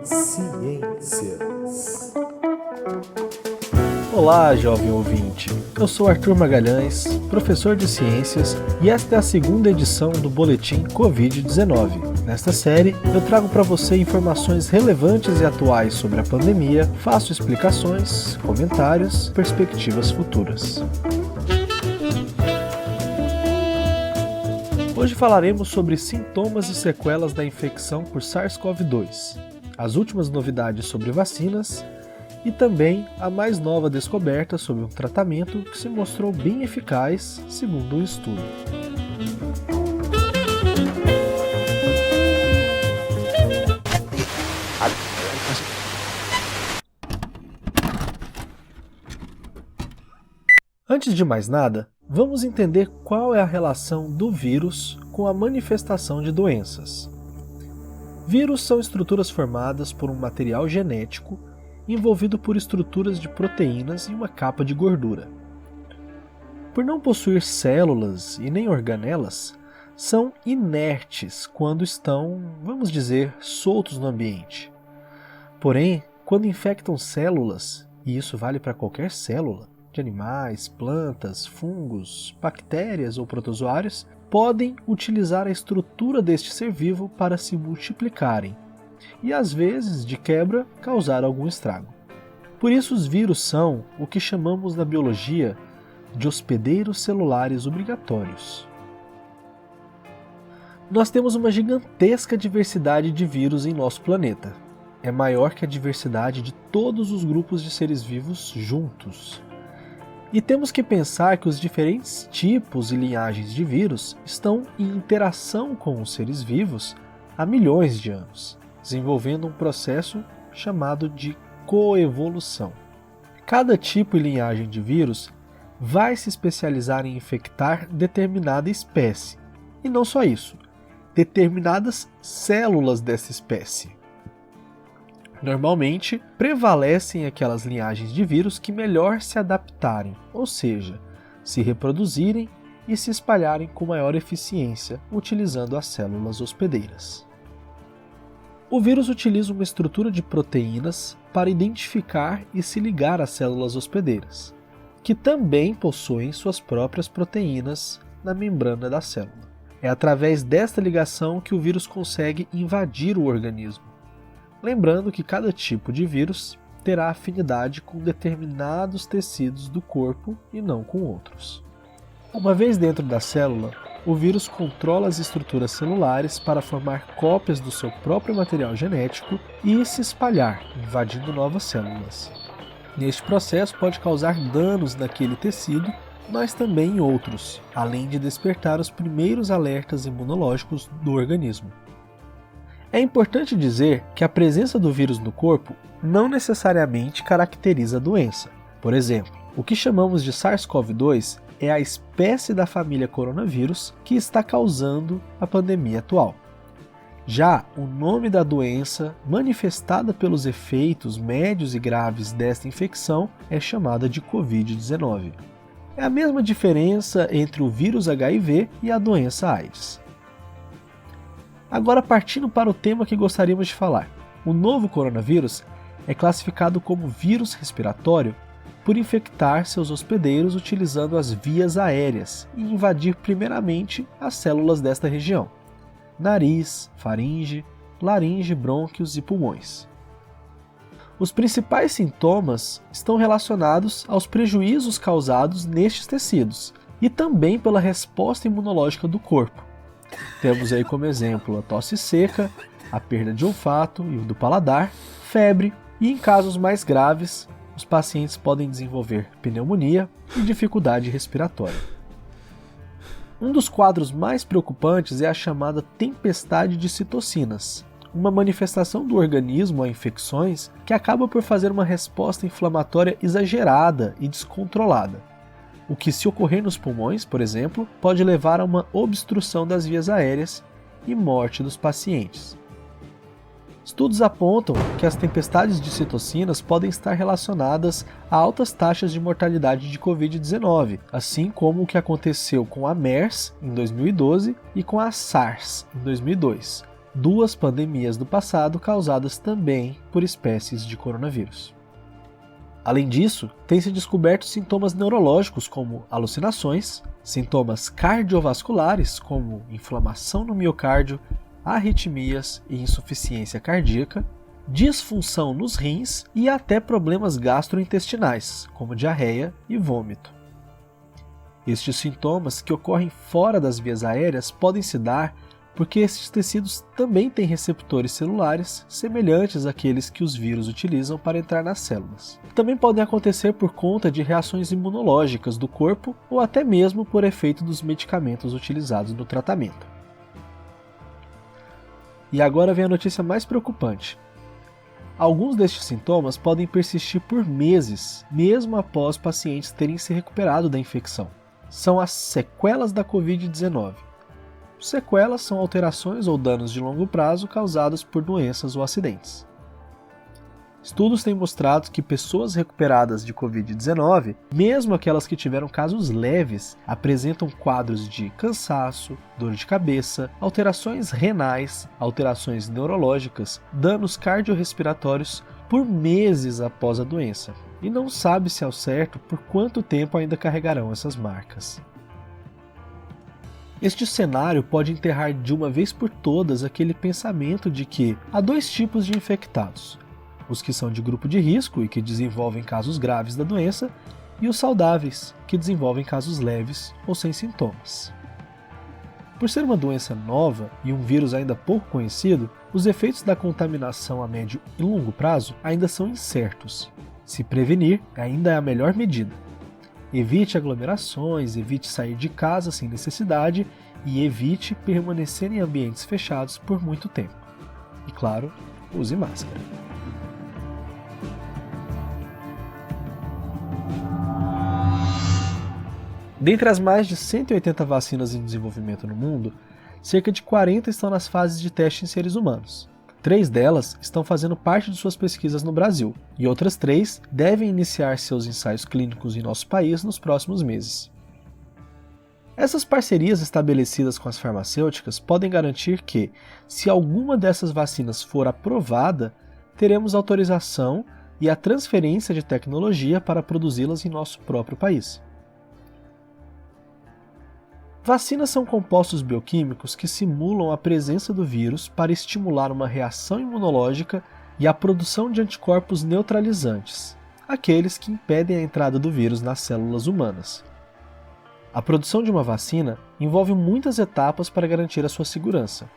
Ciências. Olá, jovem ouvinte. Eu sou Arthur Magalhães, professor de ciências, e esta é a segunda edição do Boletim Covid-19. Nesta série, eu trago para você informações relevantes e atuais sobre a pandemia, faço explicações, comentários, perspectivas futuras. Hoje falaremos sobre sintomas e sequelas da infecção por SARS-CoV-2, as últimas novidades sobre vacinas e também a mais nova descoberta sobre um tratamento que se mostrou bem eficaz, segundo um estudo. Antes de mais nada, vamos entender qual é a relação do vírus com a manifestação de doenças. Vírus são estruturas formadas por um material genético envolvido por estruturas de proteínas e uma capa de gordura. Por não possuir células e nem organelas, são inertes quando estão, vamos dizer, soltos no ambiente. Porém, quando infectam células, e isso vale para qualquer célula, de animais, plantas, fungos, bactérias ou protozoários, podem utilizar a estrutura deste ser vivo para se multiplicarem e, às vezes, de quebra, causar algum estrago. Por isso, os vírus são o que chamamos na biologia de hospedeiros celulares obrigatórios. Nós temos uma gigantesca diversidade de vírus em nosso planeta. É maior que a diversidade de todos os grupos de seres vivos juntos. E temos que pensar que os diferentes tipos e linhagens de vírus estão em interação com os seres vivos há milhões de anos, desenvolvendo um processo chamado de coevolução. Cada tipo e linhagem de vírus vai se especializar em infectar determinada espécie, e não só isso, determinadas células dessa espécie. Normalmente, prevalecem aquelas linhagens de vírus que melhor se adaptarem, ou seja, se reproduzirem e se espalharem com maior eficiência, utilizando as células hospedeiras. O vírus utiliza uma estrutura de proteínas para identificar e se ligar às células hospedeiras, que também possuem suas próprias proteínas na membrana da célula. É através desta ligação que o vírus consegue invadir o organismo. Lembrando que cada tipo de vírus terá afinidade com determinados tecidos do corpo e não com outros. Uma vez dentro da célula, o vírus controla as estruturas celulares para formar cópias do seu próprio material genético e se espalhar, invadindo novas células. Neste processo pode causar danos naquele tecido, mas também em outros, além de despertar os primeiros alertas imunológicos do organismo. É importante dizer que a presença do vírus no corpo não necessariamente caracteriza a doença. Por exemplo, o que chamamos de SARS-CoV-2 é a espécie da família coronavírus que está causando a pandemia atual. Já o nome da doença, manifestada pelos efeitos médios e graves desta infecção, é chamada de Covid-19. É a mesma diferença entre o vírus HIV e a doença AIDS. Agora, partindo para o tema que gostaríamos de falar. O novo coronavírus é classificado como vírus respiratório por infectar seus hospedeiros utilizando as vias aéreas e invadir primeiramente as células desta região: nariz, faringe, laringe, brônquios e pulmões. Os principais sintomas estão relacionados aos prejuízos causados nestes tecidos e também pela resposta imunológica do corpo. Temos aí como exemplo a tosse seca, a perda de olfato e do paladar, febre e, em casos mais graves, os pacientes podem desenvolver pneumonia e dificuldade respiratória. Um dos quadros mais preocupantes é a chamada tempestade de citocinas, uma manifestação do organismo a infecções que acaba por fazer uma resposta inflamatória exagerada e descontrolada. O que, se ocorrer nos pulmões, por exemplo, pode levar a uma obstrução das vias aéreas e morte dos pacientes. Estudos apontam que as tempestades de citocinas podem estar relacionadas a altas taxas de mortalidade de Covid-19, assim como o que aconteceu com a MERS em 2012 e com a SARS em 2002, 2 pandemias do passado causadas também por espécies de coronavírus. Além disso, tem-se descoberto sintomas neurológicos como alucinações, sintomas cardiovasculares como inflamação no miocárdio, arritmias e insuficiência cardíaca, disfunção nos rins e até problemas gastrointestinais, como diarreia e vômito. Estes sintomas, que ocorrem fora das vias aéreas, podem se dar porque esses tecidos também têm receptores celulares semelhantes àqueles que os vírus utilizam para entrar nas células. Também podem acontecer por conta de reações imunológicas do corpo ou até mesmo por efeito dos medicamentos utilizados no tratamento. E agora vem a notícia mais preocupante. Alguns destes sintomas podem persistir por meses, mesmo após pacientes terem se recuperado da infecção. São as sequelas da Covid-19. Sequelas são alterações ou danos de longo prazo causados por doenças ou acidentes. Estudos têm mostrado que pessoas recuperadas de Covid-19, mesmo aquelas que tiveram casos leves, apresentam quadros de cansaço, dor de cabeça, alterações renais, alterações neurológicas, danos cardiorrespiratórios por meses após a doença. E não sabe-se ao certo por quanto tempo ainda carregarão essas marcas. Este cenário pode enterrar de uma vez por todas aquele pensamento de que há 2 tipos de infectados: os que são de grupo de risco e que desenvolvem casos graves da doença, e os saudáveis, que desenvolvem casos leves ou sem sintomas. Por ser uma doença nova e um vírus ainda pouco conhecido, os efeitos da contaminação a médio e longo prazo ainda são incertos. Se prevenir ainda é a melhor medida. Evite aglomerações, evite sair de casa sem necessidade e evite permanecer em ambientes fechados por muito tempo. E claro, use máscara. Dentre as mais de 180 vacinas em desenvolvimento no mundo, cerca de 40 estão nas fases de teste em seres humanos. 3 delas estão fazendo parte de suas pesquisas no Brasil, e outras 3 devem iniciar seus ensaios clínicos em nosso país nos próximos meses. Essas parcerias estabelecidas com as farmacêuticas podem garantir que, se alguma dessas vacinas for aprovada, teremos autorização e a transferência de tecnologia para produzi-las em nosso próprio país. Vacinas são compostos bioquímicos que simulam a presença do vírus para estimular uma reação imunológica e a produção de anticorpos neutralizantes, aqueles que impedem a entrada do vírus nas células humanas. A produção de uma vacina envolve muitas etapas para garantir a sua segurança.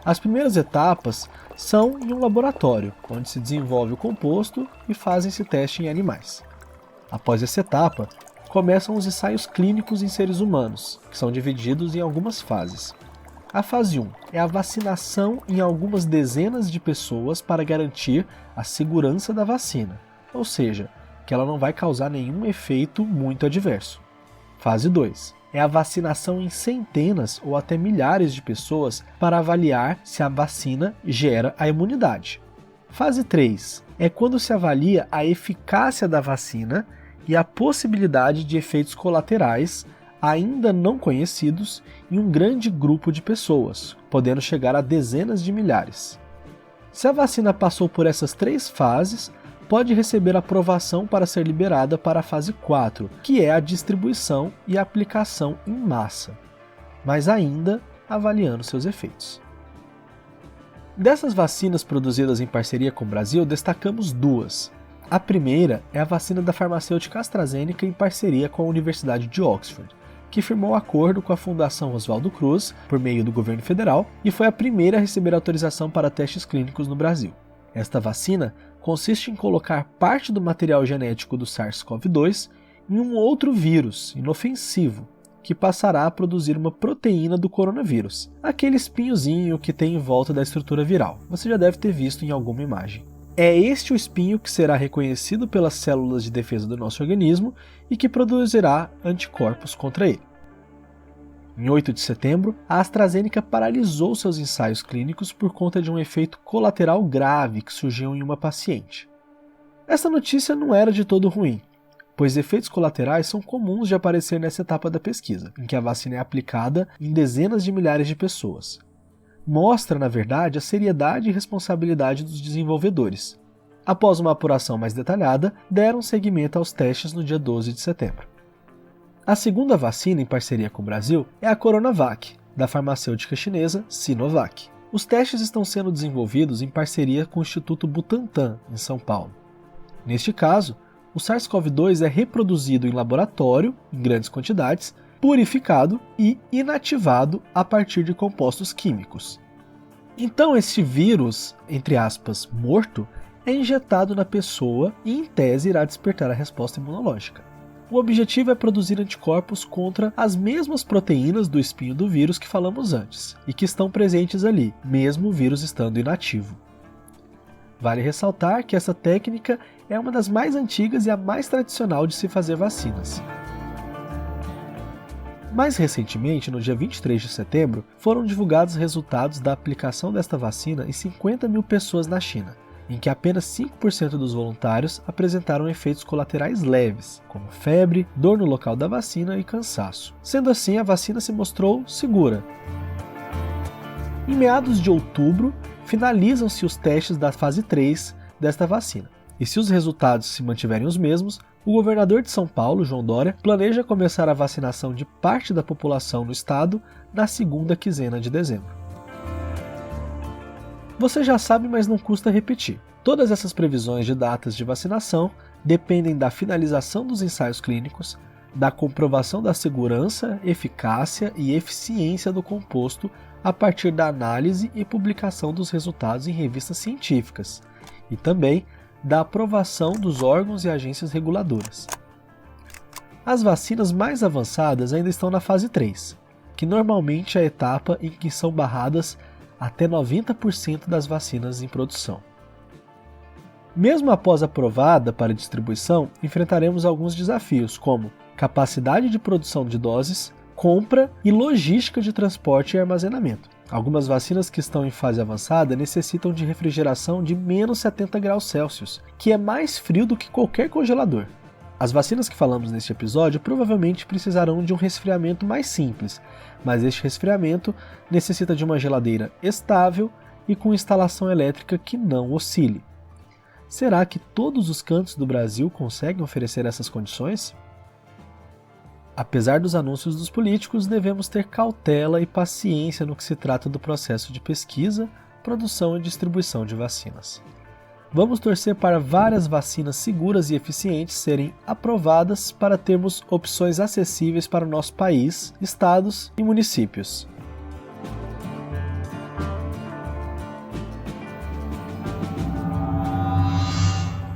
As primeiras etapas são em um laboratório, onde se desenvolve o composto e fazem-se testes em animais. Após essa etapa, começam os ensaios clínicos em seres humanos, que são divididos em algumas fases. A fase 1 é a vacinação em algumas dezenas de pessoas para garantir a segurança da vacina, ou seja, que ela não vai causar nenhum efeito muito adverso. Fase 2 é a vacinação em centenas ou até milhares de pessoas para avaliar se a vacina gera a imunidade. Fase 3 é quando se avalia a eficácia da vacina e a possibilidade de efeitos colaterais ainda não conhecidos em um grande grupo de pessoas, podendo chegar a dezenas de milhares. Se a vacina passou por essas 3 fases, pode receber aprovação para ser liberada para a fase 4, que é a distribuição e aplicação em massa, mas ainda avaliando seus efeitos. Dessas vacinas produzidas em parceria com o Brasil, destacamos 2. A primeira é a vacina da farmacêutica AstraZeneca em parceria com a Universidade de Oxford, que firmou acordo com a Fundação Oswaldo Cruz, por meio do governo federal, e foi a primeira a receber autorização para testes clínicos no Brasil. Esta vacina consiste em colocar parte do material genético do SARS-CoV-2 em um outro vírus inofensivo, que passará a produzir uma proteína do coronavírus, aquele espinhozinho que tem em volta da estrutura viral. Você já deve ter visto em alguma imagem. É este o espinho que será reconhecido pelas células de defesa do nosso organismo e que produzirá anticorpos contra ele. Em 8 de setembro, a AstraZeneca paralisou seus ensaios clínicos por conta de um efeito colateral grave que surgiu em uma paciente. Essa notícia não era de todo ruim, pois efeitos colaterais são comuns de aparecer nessa etapa da pesquisa, em que a vacina é aplicada em dezenas de milhares de pessoas. mostra, na verdade, a seriedade e responsabilidade dos desenvolvedores. Após uma apuração mais detalhada, deram seguimento aos testes no dia 12 de setembro. A segunda vacina em parceria com o Brasil é a Coronavac, da farmacêutica chinesa Sinovac. Os testes estão sendo desenvolvidos em parceria com o Instituto Butantan, em São Paulo. Neste caso, o SARS-CoV-2 é reproduzido em laboratório, em grandes quantidades, purificado e inativado a partir de compostos químicos. Então esse vírus, entre aspas, morto, é injetado na pessoa e em tese irá despertar a resposta imunológica. O objetivo é produzir anticorpos contra as mesmas proteínas do espinho do vírus que falamos antes, e que estão presentes ali, mesmo o vírus estando inativo. Vale ressaltar que essa técnica é uma das mais antigas e a mais tradicional de se fazer vacinas. Mais recentemente, no dia 23 de setembro, foram divulgados resultados da aplicação desta vacina em 50 mil pessoas na China, em que apenas 5% dos voluntários apresentaram efeitos colaterais leves, como febre, dor no local da vacina e cansaço. Sendo assim, a vacina se mostrou segura. Em meados de outubro, finalizam-se os testes da fase 3 desta vacina. E se os resultados se mantiverem os mesmos, o governador de São Paulo, João Dória, planeja começar a vacinação de parte da população no estado na segunda quinzena de dezembro. Você já sabe, mas não custa repetir. Todas essas previsões de datas de vacinação dependem da finalização dos ensaios clínicos, da comprovação da segurança, eficácia e eficiência do composto a partir da análise e publicação dos resultados em revistas científicas, e também da aprovação dos órgãos e agências reguladoras. As vacinas mais avançadas ainda estão na fase 3, que normalmente é a etapa em que são barradas até 90% das vacinas em produção. Mesmo após aprovada para distribuição, enfrentaremos alguns desafios, como capacidade de produção de doses, compra e logística de transporte e armazenamento. Algumas vacinas que estão em fase avançada necessitam de refrigeração de menos 70 graus Celsius, que é mais frio do que qualquer congelador. As vacinas que falamos neste episódio provavelmente precisarão de um resfriamento mais simples, mas este resfriamento necessita de uma geladeira estável e com instalação elétrica que não oscile. Será que todos os cantos do Brasil conseguem oferecer essas condições? Apesar dos anúncios dos políticos, devemos ter cautela e paciência no que se trata do processo de pesquisa, produção e distribuição de vacinas. Vamos torcer para várias vacinas seguras e eficientes serem aprovadas para termos opções acessíveis para o nosso país, estados e municípios.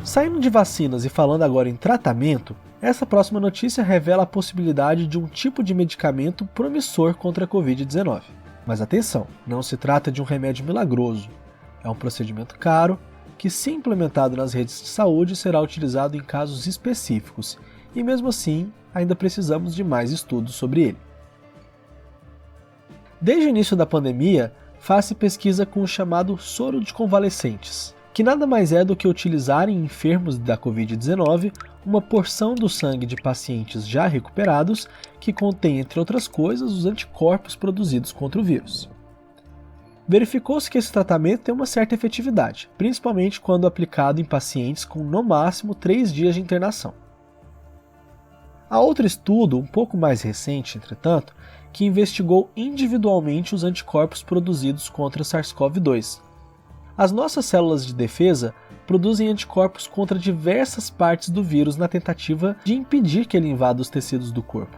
Saindo de vacinas e falando agora em tratamento, essa próxima notícia revela a possibilidade de um tipo de medicamento promissor contra a Covid-19. Mas atenção, não se trata de um remédio milagroso. É um procedimento caro, que, se implementado nas redes de saúde, será utilizado em casos específicos, e mesmo assim, ainda precisamos de mais estudos sobre ele. Desde o início da pandemia, faz-se pesquisa com o chamado soro de convalescentes, que nada mais é do que utilizar em enfermos da Covid-19 uma porção do sangue de pacientes já recuperados que contém, entre outras coisas, os anticorpos produzidos contra o vírus. Verificou-se que esse tratamento tem uma certa efetividade, principalmente quando aplicado em pacientes com no máximo 3 dias de internação. Há outro estudo, um pouco mais recente, entretanto, que investigou individualmente os anticorpos produzidos contra SARS-CoV-2. As nossas células de defesa produzem anticorpos contra diversas partes do vírus na tentativa de impedir que ele invada os tecidos do corpo.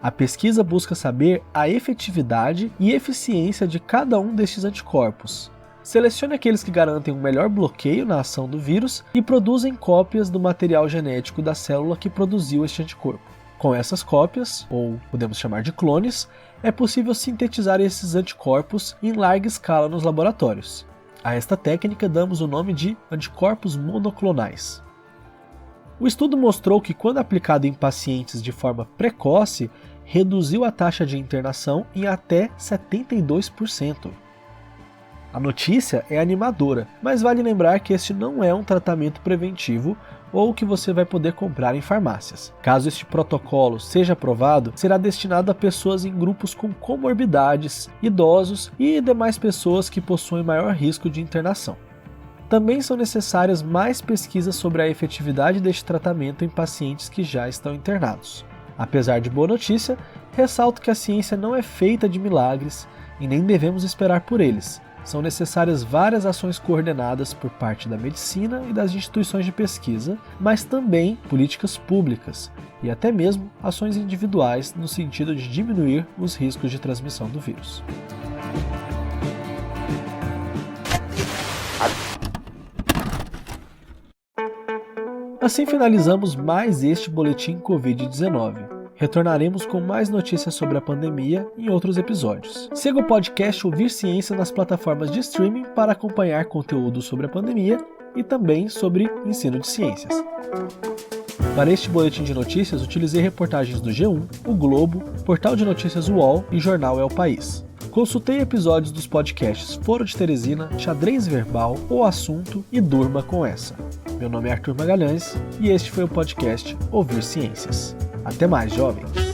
A pesquisa busca saber a efetividade e eficiência de cada um destes anticorpos. Selecione aqueles que garantem um melhor bloqueio na ação do vírus e produzem cópias do material genético da célula que produziu este anticorpo. Com essas cópias, ou podemos chamar de clones, é possível sintetizar esses anticorpos em larga escala nos laboratórios. A esta técnica damos o nome de anticorpos monoclonais. O estudo mostrou que, quando aplicado em pacientes de forma precoce, reduziu a taxa de internação em até 72%. A notícia é animadora, mas vale lembrar que este não é um tratamento preventivo ou que você vai poder comprar em farmácias. Caso este protocolo seja aprovado, será destinado a pessoas em grupos com comorbidades, idosos e demais pessoas que possuem maior risco de internação. Também são necessárias mais pesquisas sobre a efetividade deste tratamento em pacientes que já estão internados. Apesar de boa notícia, ressalto que a ciência não é feita de milagres e nem devemos esperar por eles. São necessárias várias ações coordenadas por parte da medicina e das instituições de pesquisa, mas também políticas públicas e até mesmo ações individuais no sentido de diminuir os riscos de transmissão do vírus. Assim finalizamos mais este Boletim Covid-19. Retornaremos com mais notícias sobre a pandemia em outros episódios. Siga o podcast Ouvir Ciência nas plataformas de streaming para acompanhar conteúdo sobre a pandemia e também sobre ensino de ciências. Para este boletim de notícias, utilizei reportagens do G1, o Globo, Portal de Notícias UOL e Jornal É o País. Consultei episódios dos podcasts Foro de Teresina, Xadrez Verbal, O Assunto e Durma com Essa. Meu nome é Arthur Magalhães e este foi o podcast Ouvir Ciências. Até mais, jovens!